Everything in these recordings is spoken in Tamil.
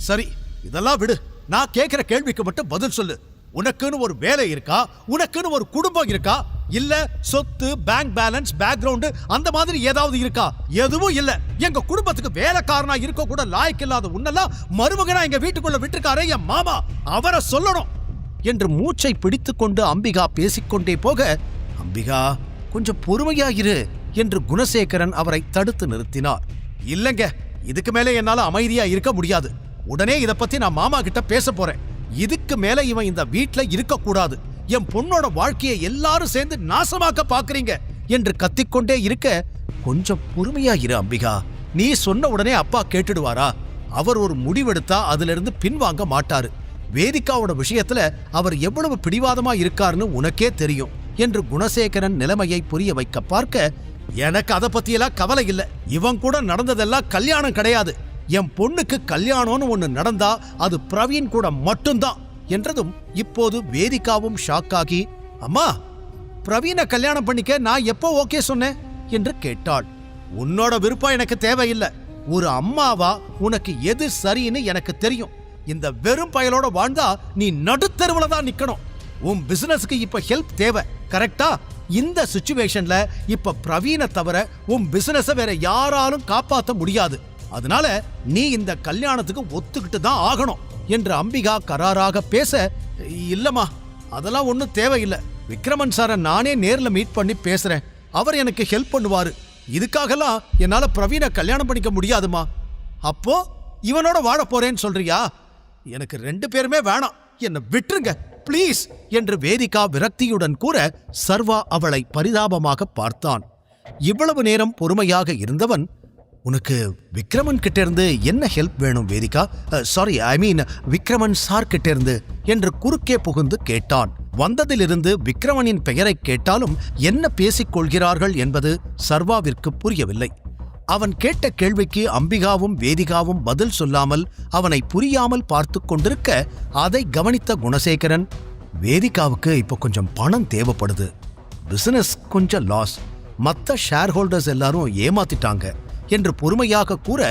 சரி, இதெல்லாம் விடு. நான் கேட்கிற கேள்விக்கு மட்டும் பதில் சொல்லு. உனக்குன்னு ஒரு வேலை இருக்கா? உனக்குன்னு ஒரு குடும்பம் இருக்கா? இல்ல சொத்து, பேங்க் பேலன்ஸ், பேக்ரவுண்ட் அந்த மாதிரி ஏதாவது இருக்கா? எதுவும் இல்ல. எங்க குடும்பத்துக்கு வேலைக்காரனா இருக்க கூட லாய்க்கு இல்லாத உன்னெல்லாம் மருமகனா எங்க வீட்டுக்குள்ள விட்டுருக்காரே என் மாமா, அவரை சொல்லணும் என்று மூச்சை பிடித்துக் கொண்டு அம்பிகா பேசிக்கொண்டே போக, அம்பிகா கொஞ்சம் பொறுமையாயிரு என்று குணசேகரன் அவரை தடுத்து நிறுத்தினார். இல்லங்க, இதுக்கு மேல என்னால அமைதியா இருக்க முடியாது. உடனே இத பத்தி நான் மாமா கிட்ட பேச போறேன். இதுக்கு மேல இவன் இந்த வீட்ல இருக்க கூடாது. என் பொண்ணோட வாழ்க்கையை எல்லாரும் சேர்ந்து நாசமாக்க பாக்குறீங்க என்று கத்திக்கொண்டே இருக்க, கொஞ்சம் பொறுமையா இரு அம்பிகா. நீ சொன்ன உடனே அப்பா கேட்டுடுவாரா? அவர் ஒரு முடிவெடுத்தா அதுல இருந்து பின்வாங்க மாட்டாரு. வேதிகாவோட விஷயத்துல அவர் எவ்வளவு பிடிவாதமா இருக்காருன்னு உனக்கே தெரியும் என்று குணசேகரன் நிலைமையை புரிய வைக்க பார்க்க, எனக்கு அதை பத்தியெல்லாம் கவலை இல்ல. இவன் கூட நடந்ததெல்லாம் கல்யாணம் கிடையாது. என் பொண்ணுக்கு கல்யாணம்னு ஒண்ணு நடந்தா அது பிரவீன் கூட மட்டும்தான் என்றதும் இப்போது வேதிகாவும் ஷாக்காகி, அம்மா, பிரவீனை கல்யாணம் பண்ணிக்க நான் எப்போ ஓகே சொன்னேன் என்று கேட்டாள். உன்னோட விருப்பம் எனக்கு தேவையில்லை. ஒரு அம்மாவா உனக்கு எது சரின்னு எனக்கு தெரியும். இந்த வெறும் பயலோட வாழ்ந்தா நீ நடுத்தெருவுல தான் நிக்கணும். உன் பிசினஸ்க்கு இப்ப ஹெல்ப் தேவை, கரெக்டா? இந்த சிச்சுவேஷன்ல இப்ப பிரவீனை தவிர உன் பிசினஸ வேற யாராலும் காப்பாற்ற முடியாது. அதனால நீ இந்த கல்யாணத்துக்கு ஒத்துக்கிட்டு தான் ஆகணும் என்று அம்பிகா கராராக பேச, இல்லம்மா, அதெல்லாம் ஒன்றும் தேவையில்லை. விக்ரமன் சாரை நானே நேர்ல மீட் பண்ணி பேசுறேன். அவர் எனக்கு ஹெல்ப் பண்ணுவாரு. இதுக்காகலாம் என்னால பிரவீனை கல்யாணம் பண்ணிக்க முடியாதுமா. அப்போ இவனோட வாழ போறேன்னு சொல்றியா? எனக்கு 2 பேருமே வேணாம், என்னை விட்டுருங்க பிளீஸ் என்று வேதிகா விரக்தியுடன் கூற, சர்வா அவளை பரிதாபமாக பார்த்தான். இவ்வளவு நேரம் பொறுமையாக இருந்தவன், உனக்கு விக்ரமன் கிட்ட இருந்து என்ன ஹெல்ப் வேணும் வேதிகா? சாரி, ஐ மீன் விக்ரமன் சார் கிட்ட இருந்து என்று குறுக்கே புகுந்து கேட்டான். வந்ததிலிருந்து விக்ரமனின் பெயரை கேட்டாலும் என்ன பேசிக் கொள்கிறார்கள் என்பது சர்வாவிற்கு புரியவில்லை. அவன் கேட்ட கேள்விக்கு அம்பிகாவும் வேதிகாவும் பதில் சொல்லாமல் அவனை புரியாமல் பார்த்து கொண்டிருக்க, அதை கவனித்த குணசேகரன், வேதிகாவுக்கு இப்போ கொஞ்சம் பணம் தேவைப்படுது. பிசினஸ் கொஞ்சம் லாஸ். மற்ற ஷேர் ஹோல்டர்ஸ் எல்லாரும் ஏமாத்திட்டாங்க என்று பொறுமையாக கூற,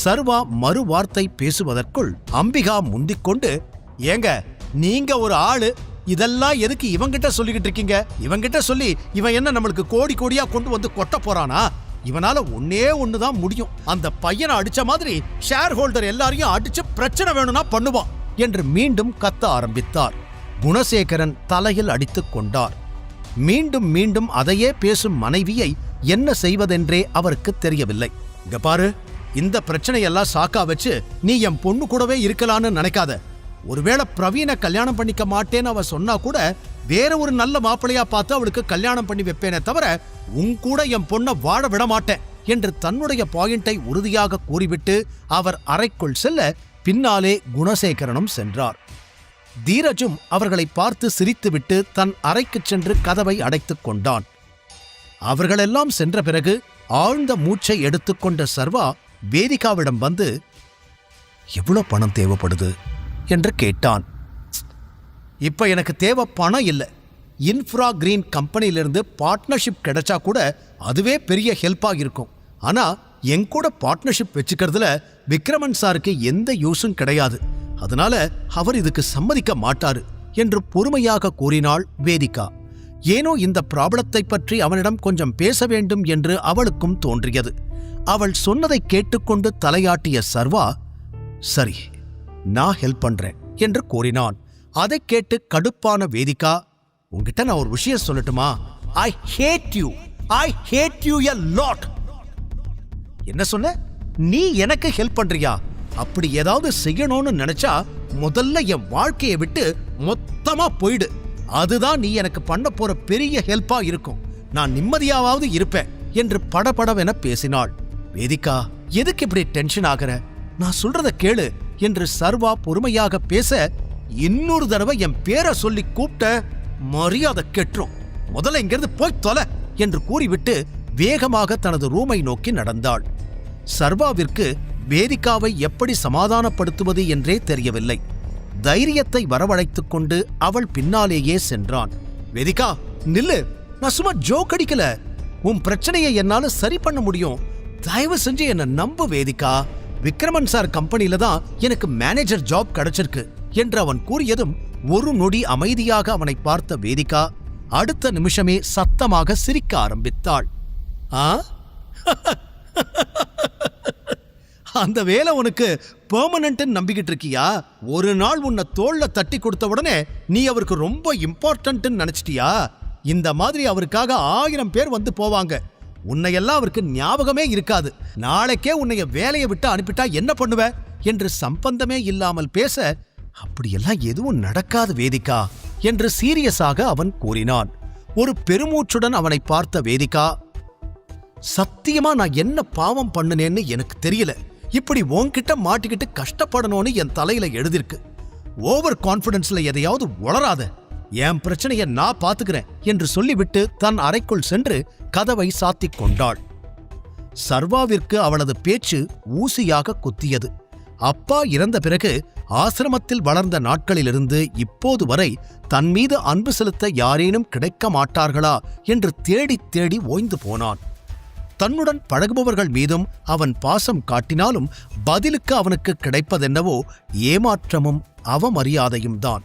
சர்வா மறு வார்த்தை பேசுவதற்குள் அம்பிகா முந்திக்கொண்டு, ஏங்க, நீங்க ஒரு ஆளு, இதெல்லாம் எதுக்கு இவங்கிட்ட சொல்லிக்கிட்டு இருக்கீங்க? இவங்கிட்ட சொல்லி இவன் என்ன நம்மளுக்கு கோடி கோடியா கொண்டு வந்து கொட்ட போறானா? இவனால ஒன்னே ஒண்ணுதான் முடியும். அந்த பையனை அடிச்ச மாதிரி ஷேர் ஹோல்டர் எல்லாரையும் அடிச்சு பிரச்சனை வேணும்னா பண்ணுவான் என்று மீண்டும் கத்த ஆரம்பித்தார். குணசேகரன் தலையில் அடித்துக் கொண்டார். மீண்டும் மீண்டும் அதையே பேசும் மனைவியை என்ன செய்வதென்றே அவருக்கு தெரியவில்லை. இங்க பாரு, இந்த பிரச்சனையெல்லாம் சாக்கா வச்சு நீ என் பொண்ணு கூடவே இருக்கலான்னு நினைக்காத. ஒருவேளை பிரவீனை கல்யாணம் பண்ணிக்க மாட்டேன்னு அவ சொன்னா கூட வேற ஒரு நல்ல மாப்பிள்ளையா பார்த்து அவளுக்கு கல்யாணம் பண்ணி வைப்பேனே தவிர உன் கூட என் பொண்ணை வாழ விட மாட்டேன் என்று தன்னுடைய பாயிண்டை உறுதியாக கூறிவிட்டு அவர் அறைக்குள் செல்ல, பின்னாலே குணசேகரனும் சென்றார். தீரஜும் அவர்களை பார்த்து சிரித்துவிட்டு தன் அறைக்கு சென்று கதவை அடைத்துக் கொண்டான். அவர்களெல்லாம் சென்ற பிறகு ஆழ்ந்த மூச்சை எடுத்துக்கொண்ட சர்வா வேதிகாவிடம் வந்து, எவ்வளவு பணம் தேவைப்படுது என்று கேட்டான். இப்ப எனக்கு தேவை பணம் இல்லை. இன்ஃப்ரா கிரீன் கம்பெனியிலிருந்து பார்ட்னர்ஷிப் கிடைச்சா கூட அதுவே பெரிய ஹெல்ப்பாக இருக்கும். ஆனா என் கூட பார்ட்னர்ஷிப் வச்சுக்கிறதுல விக்ரமன் சாருக்கு எந்த யூஸும் கிடையாது. அதனால அவர் இதுக்கு சம்மதிக்க மாட்டாரு என்று பொறுமையாக கூறினாள் வேதிகா. ஏனோ இந்த ப்ராப்ளத்தை பற்றி அவனிடம் கொஞ்சம் பேச வேண்டும் என்று அவளுக்கும் தோன்றியது. அவள் சொன்னதை கேட்டுக்கொண்டு தலையாட்டிய சர்வா, சரி, நான் ஹெல்ப் பண்றேன் என்று கூறினான். அதை கேட்டு கடுப்பான வேதிகா, உங்ககிட்ட நான் ஒரு விஷயம் சொல்லட்டுமா? ஐ ஹேட் யூ எ லாட். என்ன சொன்ன? நீ எனக்கு ஹெல்ப் பண்றியா? அப்படி ஏதாவது செய்யணும்னு நினைச்சா முதல்ல என் வாழ்க்கையை விட்டு மொத்தமா போயிடு. அதுதான் நீ எனக்கு பண்ண போற பெரிய ஹெல்ப்பா இருக்கும். நான் நிம்மதியாவது இருப்பேன் என்று படபடவென பேசினாள். வேதிகா, எதுக்கு இப்படி டென்ஷன் ஆகிற? நான் சொல்றத கேளு என்று சர்வா பொறுமையாக பேச, இன்னொரு தடவை என் பேரை சொல்லி கூப்பிட்ட மரியாதை கெட்டுரும். முதல்ல இங்கிருந்து போய் தொலை என்று கூறிவிட்டு வேகமாக தனது ரூமை நோக்கி நடந்தாள். சர்வாவிற்கு வேதிகாவை எப்படி சமாதானப்படுத்துவது என்றே தெரியவில்லை. தைரியத்தை வரவழைத்துக் கொண்டு அவள் பின்னாலேயே சென்றான். வேதிகா, நில்லு, நான் சும்மா ஜோக் அடிக்கல. உன் பிரச்சனையை என்னால சரி பண்ண முடியும். தயவு செஞ்சு என்ன நம்பு வேதிகா. விக்ரமன் சார் கம்பெனில தான் எனக்கு மேனேஜர் ஜாப் கிடைச்சிருக்கு என்று அவன் கூறியதும் ஒரு நொடி அமைதியாக அவனை பார்த்த வேதிகா அடுத்த நிமிஷமே சத்தமாக சிரிக்க ஆரம்பித்தாள். ஆ அந்த வேலை உனக்கு பெர்மனன்ட் நம்பிக்கிட்டு இருக்கியா? ஒரு நாள் உன்னை தோள்ல தட்டி கொடுத்த உடனே நீ அவருக்கு ரொம்ப இம்பார்ட்டன்ட் நினைச்சிட்டியா? இந்த மாதிரி அவருக்காக 1000 பேர் வந்து போவாங்க. உன்னையெல்லாம் அவருக்கு ஞாபகமே இருக்காது. நாளைக்கே உன்னைய வேலையை விட்டு அனுப்பிட்டா என்ன பண்ணுவ என்று சம்பந்தமே இல்லாமல் பேச, அப்படியெல்லாம் எதுவும் நடக்காது வேதிகா என்று சீரியஸாக அவன் கூறினான். ஒரு பெருமூச்சுடன் அவனை பார்த்த வேதிகா, சத்தியமா நான் என்ன பாவம் பண்ணுனேன்னு எனக்கு தெரியல. இப்படி உன்கிட்ட மாட்டிக்கிட்டு கஷ்டப்படணும்னு என் தலையில எழுதிருக்கு. ஓவர் கான்பிடன்ஸ்ல எதையாவது உளராத. என் பிரச்சனையை நான் பாத்துக்கிறேன் என்று சொல்லிவிட்டு தன் அறைக்குள் சென்று கதவை சாத்திக் கொண்டாள். சர்வாவிற்கு அவளது பேச்சு ஊசியாக குத்தியது. அப்பா இறந்த பிறகு ஆசிரமத்தில் வளர்ந்த நாட்களிலிருந்து இப்போது வரை தன் மீது அன்பு செலுத்த யாரேனும் கிடைக்க மாட்டார்களா என்று தேடி தேடி ஓய்ந்து போனான். தன்னுடன் பழகுபவர்கள் மீதும் அவன் பாசம் காட்டினாலும் பதிலுக்கு அவனுக்கு கிடைப்பதென்னவோ ஏமாற்றமும் அவமரியாதையும் தான்.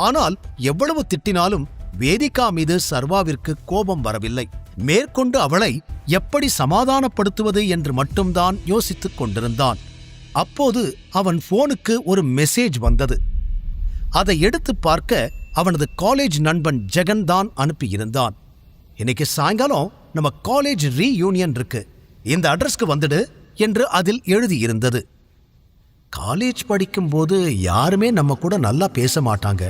ஆனால் எவ்வளவு திட்டினாலும் வேதிகா மீது சர்வாவிற்கு கோபம் வரவில்லை. மேற்கொண்டு அவளை எப்படி சமாதானப்படுத்துவது என்று மட்டும்தான் யோசித்துக் கொண்டிருந்தான். அப்போது அவன் போனுக்கு ஒரு மெசேஜ் வந்தது. அதை எடுத்து பார்க்க அவனது காலேஜ் நண்பன் ஜெகன் தான் அனுப்பியிருந்தான். இன்னைக்கு சாயங்காலம் நம்ம காலேஜ் ரீயூனியன் இருக்கு, இந்த அட்ரஸ்க்கு வந்துடு என்று அதில் எழுதியிருந்தது. காலேஜ் படிக்கும்போது யாருமே நம்ம கூட நல்லா பேச மாட்டாங்க.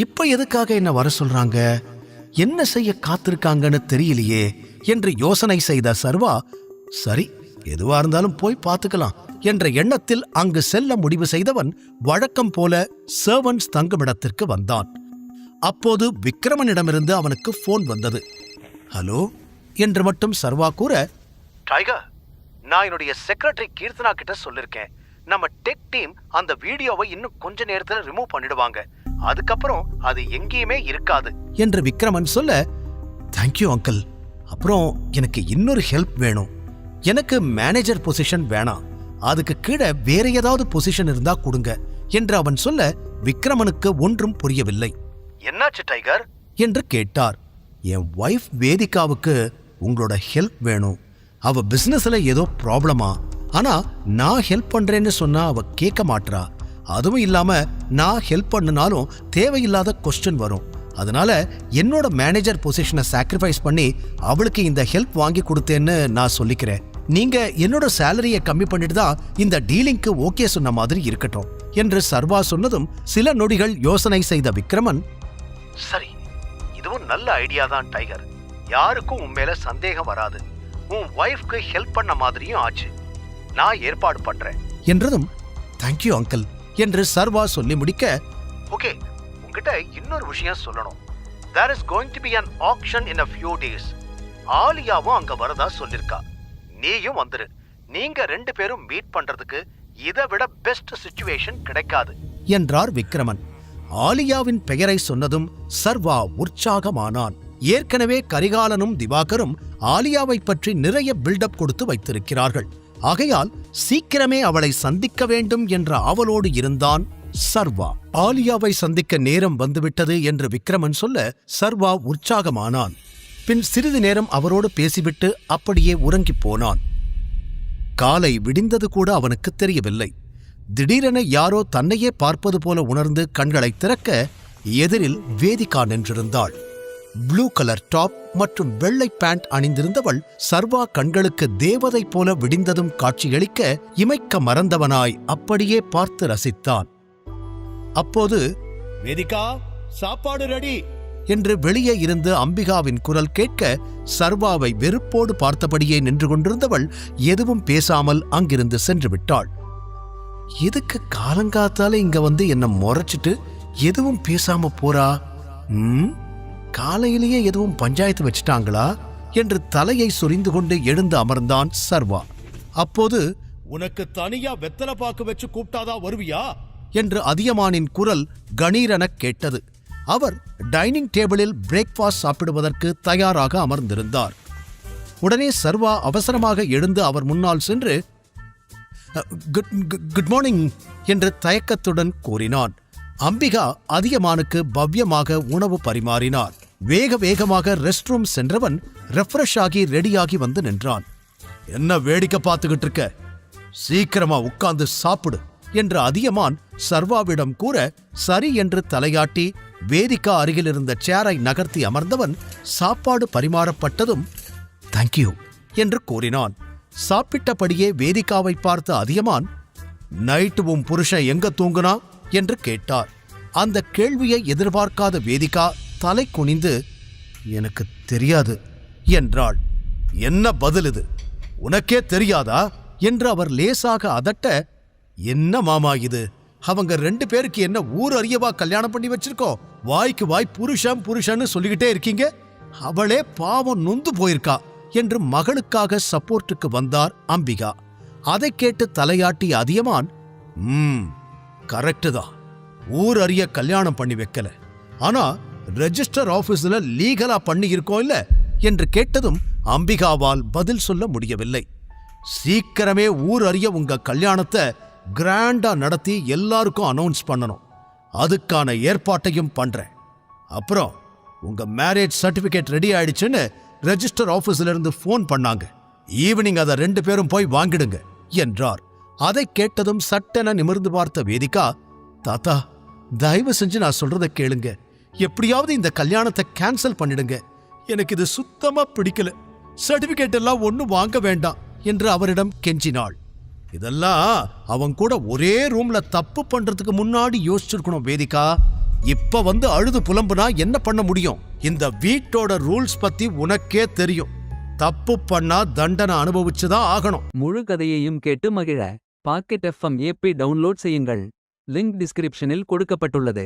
இப்ப எதுக்காக என்ன வர சொல்றாங்க? என்ன செய்ய காத்திருக்காங்கன்னு தெரியலையே என்று யோசனை செய்த சர்வா, சரி எதுவா இருந்தாலும் போய் பார்த்துக்கலாம் என்ற எண்ணத்தில் அங்கு செல்ல முடிவு செய்தவன் வழக்கம் போல சர்வன்ட்ஸ் தங்குமிடத்திற்கு வந்தான். அப்போது விக்ரமனிடமிருந்து அவனுக்கு போன் வந்தது. ஹலோ என்று மட்டும் சர்வா கூற, டைகர், நான் என்னுடைய செக்ரட்டரி கீர்த்தனா கிட்ட சொல்லிருக்கேன். நம்ம டெக் டீம் அந்த வீடியோவை இன்னும் கொஞ்ச நேரத்துல ரிமூவ் பண்ணிடுவாங்க. அதுக்கப்புறம் அது எங்கேயுமே இருக்காது என்று விக்ரமன் சொல்ல, தேங்க்யூ அங்கிள். அப்புறம் எனக்கு இன்னொரு ஹெல்ப் வேணும். எனக்கு மேனேஜர் பொசிஷன் வேணாம், அதுக்கு கீழே வேற ஏதாவது பொசிஷன் இருந்தா கொடுங்க என்று அவன் சொல்ல, விக்ரமனுக்கு ஒன்றும் புரியவில்லை. என்னாச்சு டைகர் என்று கேட்டார். என் வைஃப் வேதிகாவுக்கு உங்களோட ஹெல்ப் வேணும். அவ பிசினஸ்ல ஏதோ ப்ராப்ளமா, ஆனா நான் ஹெல்ப் பண்றேன்னு சொன்னா அவ கேட்க மாட்றா. அதுவும் இல்லாம நான் ஹெல்ப் பண்ணினாலும் தேவையில்லாத கொஸ்டின் வரும். அதனால என்னோட மேனேஜர் பொசிஷனை சாக்ரிஃபைஸ் பண்ணி அவளுக்கு இந்த ஹெல்ப் வாங்கி கொடுத்தேன்னு நான் சொல்லிக்கிறேன். நீங்க என்னோட சேலரியை கம்மி பண்ணிட்டு தான் இந்த டீலிங்க்கு ஓகே சொன்ன மாதிரி இருக்கட்டும் என்று சர்வா சொன்னதும் சில நொடிகள் யோசனை செய்த விக்ரமன், சரி இதுவும் நல்ல ஐடியா தான் டைகர். யாருக்கும் உன் மேல சந்தேகம் வராது. உன் வைஃப்க்கு ஹெல்ப் பண்ண மாதிரியும் ஆச்சு. நான் ஏற்பாடு பண்றேன் என்றதும், தேங்க்யூ அங்கிள் என்று சர்வா சொல்லி முடிக்க, ஓகே உங்ககிட்ட இன்னொரு விஷயம் சொல்லணும். There is going to be an auction in a few days. ஆலியாவும் அங்க வரதா சொல்லிருக்கா. நீயும் வந்துரு. நீங்க 2 பேரும் மீட் பண்றதுக்கு இதை விட பெஸ்ட் சிச்சுவேஷன் கிடைக்காது என்றார் விக்ரமன். ஆலியாவின் பெயரை சொன்னதும் சர்வா உற்சாகமானான். ஏற்கனவே கரிகாலனும் திவாகரும் ஆலியாவை பற்றி நிறைய பில்டப் கொடுத்து வைத்திருக்கிறார்கள். ஆகையால் சீக்கிரமே அவளை சந்திக்க வேண்டும் என்ற ஆவலோடு இருந்தான் சர்வா. ஆலியாவை சந்திக்க நேரம் வந்துவிட்டது என்று விக்ரமன் சொல்ல சர்வா உற்சாகமானான். பின் சிறிது நேரம் அவரோடு பேசிவிட்டு அப்படியே உறங்கிப் போனான். காலை விடிந்தது கூட அவனுக்கு தெரியவில்லை. திடீரென யாரோ தன்னையே பார்ப்பது போல உணர்ந்து கண்களை திறக்க எதிரில் வேதிகா நின்றிருந்தாள். ப்ளூ கலர் டாப் மற்றும் வெள்ளை பேண்ட் அணிந்திருந்தவள் சர்வா கண்களுக்கு தேவதை போல விடிந்ததும் காட்சியளிக்க இமைக்க மறந்தவனாய் அப்படியே பார்த்து ரசித்தான். அப்போது, வேதிகா சாப்பாடு ரெடி என்று வெளியே இருந்து அம்பிகாவின் குரல் கேட்க சர்வாவை வெறுப்போடு பார்த்தபடியே நின்று கொண்டிருந்தவள் எதுவும் பேசாமல் அங்கிருந்து சென்று விட்டாள். எதுக்கு காலங்காத்தால இங்க வந்து என்ன முறைச்சிட்டு எதுவும் பேசாம போறா? காலையிலேயே எதுவும் பஞ்சாயத்து வச்சிட்டாங்களா என்று தலையை சொரிந்து கொண்டு எழுந்து அமர்ந்தான் சர்வா. அப்போது, உனக்கு தனியா வெத்தலை பாக்கு வச்சு கூப்பிட்டாதா வருவியா என்று அதியமானின் குரல் கணீரெனக் கேட்டது. அவர் டைனிங் டேபிளில் பிரேக்ஃபாஸ்ட் சாப்பிடுவதற்கு தயாராக அமர்ந்திருந்தார். உடனே சர்வா அவசரமாக எழுந்து அவர் முன்னால் சென்று, குட் மார்னிங் என்று தயக்கத்துடன் கூறினான். அம்பிகா அதியமானுக்கு பவ்யமாக உணவு பரிமாறினார். வேக வேகமாக ரெஸ்ட் ரூம் சென்றவன் ரெஃப்ரெஷ் ஆகி ரெடியாகி வந்து நின்றான். என்ன வேடிக்கை பார்த்துக்கிட்டு இருக்க? சீக்கிரமா உட்கார்ந்து சாப்பிடு என்று அதியமான் சர்வாவிடம் கூற சரி என்று தலையாட்டி வேதிகா அருகில் இருந்த சேரை நகர்த்தி அமர்ந்தவன் சாப்பாடு பரிமாறப்பட்டதும் தேங்க்யூ என்று கூறினான். சாப்பிட்டபடியே வேதிகாவை பார்த்த அதியமான், நைட்டு உன் புருஷன் எங்க தூங்குனா என்று கேட்டார். அந்த கேள்வியை எதிர்பார்க்காத வேதிகா தலை குனிந்து, எனக்கு தெரியாது என்றாள். என்ன பதில் இது? உனக்கே தெரியாதா என்று அவர் லேசாக அதட்ட, என்ன மாமா இது? அவங்க 2 பேருக்கு என்ன ஊர் அறியவா கல்யாணம் பண்ணி வச்சிருக்கோம்? வாய்க்கு வாய் புருஷன் புருஷன்னு சொல்லிக்கிட்டே இருக்கீங்க. அவளே பாவம் நொந்து போயிருக்கா என்று மகளுக்காக சப்போர்ட்டுக்கு வந்தார் அம்பிகா. அதை கேட்டு தலையாட்டிய அதியமான், கரெக்டு தான், ஊர் அறிய கல்யாணம் பண்ணி வைக்கல, ஆனா ரெஜிஸ்டர் ஆபீஸ்ல லீகலா பண்ணி இருக்கோம் இல்ல என்று கேட்டதும் அம்பிகாவால் பதில் சொல்ல முடியவில்லை. சீக்கிரமே ஊர் அறிய உங்க கல்யாணத்தை கிராண்டா நடத்தி எல்லாருக்கும் அனௌன்ஸ் பண்ணணும். அதுக்கான ஏற்பாட்டையும் பண்றேன். அப்புறம் உங்க மேரேஜ் சர்டிபிகேட் ரெடி ஆயிடுச்சுன்னு ரெஜிஸ்டர் ஆபீஸ்ல இருந்து போன் பண்ணாங்க. ஈவினிங் அதை 2 பேரும் போய் வாங்கிடுங்க என்றார். அதை கேட்டதும் சட்டென நிமிர்ந்து பார்த்த வேதிகா, தாத்தா தயவு செஞ்சு நான் சொல்றத கேளுங்க, எப்படியாவது இந்த கல்யாணத்தை கேன்சல் பண்ணிடுங்க, எனக்கு இது சுத்தமா பிடிக்கல, சர்டிபிகேட் எல்லாம் ஒன்னும் வாங்க வேண்டாம் என்று அவரிடம் கெஞ்சினாள். இதெல்லாம் அவன் கூட ஒரே ரூம்ல தப்பு பண்றதுக்கு முன்னாடி யோசிச்சிருக்கணும் வேதிகா. இப்ப வந்து அழுது புலம்புனா என்ன பண்ண முடியும்? இந்த வீட்டோட ரூல்ஸ் பத்தி உனக்கே தெரியும். தப்பு பண்ணா தண்டனை அனுபவிச்சுதான் ஆகணும். முழு கதையையும் கேட்டு மகிழ பாக்கெட் FM ஆப்பை டவுன்லோட் செய்யுங்கள். லிங்க் டிஸ்கிரிப்ஷனில் கொடுக்கப்பட்டுள்ளது.